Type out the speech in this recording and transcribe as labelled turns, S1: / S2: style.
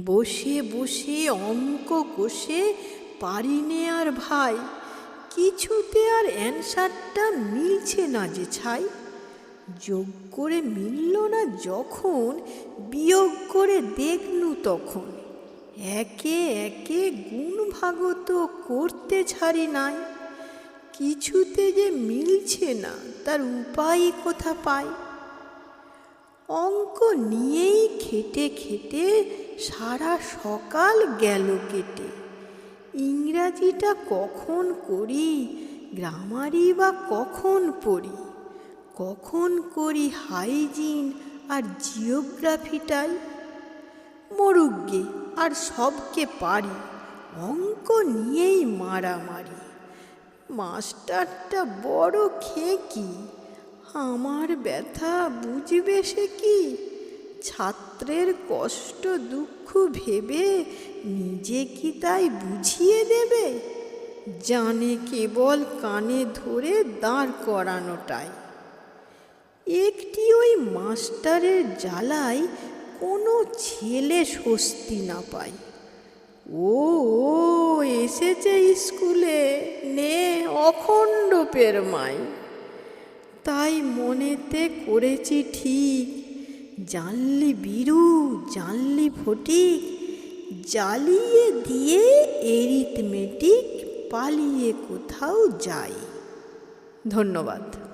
S1: বসে বসে অঙ্ক কষে পারিনে আর ভাই, কিছুতে আর অ্যানসারটা মিলছে না যে ছাই। যোগ করে মিলল না যখন, বিয়োগ করে দেখনু তখন, একে একে গুণ ভাগ তো করতে ছাড়ি নাই। কিছুতে যে মিলছে না তার উপায় কোথা পাই। অঙ্ক নিয়েই খেটে খেটে সারা সকাল গেল কেটে। ইংরাজিটা কখন করি, গ্রামারই বা কখন পড়ি, কখন করি হাইজিন আর জিওগ্রাফিটাই। মরুগ্গে আর সবকে পারি, অঙ্ক নিয়েই মারামারি। মাস্টারটা বড় খেঁকি, আমার ব্যথা বুঝবে সে কি। ছাত্রের কষ্ট দুঃখ ভেবে নিজে কি তাই বুঝিয়ে দেবে। জানে কেবল কানে ধরে দাঁড় করানোটাই। একটি ওই মাস্টারের জ্বালায় কোনো ছেলে স্বস্তি না পায়। ও এসেছে স্কুলে, নে অখণ্ড পেরমাই। তাই মনেতে করেছি ঠিক, জানলি বীরু জানলি ফটিক, জ্বালিয়ে দিয়ে এরিথমেটিক পালিয়ে কোথাও যাই। ধন্যবাদ।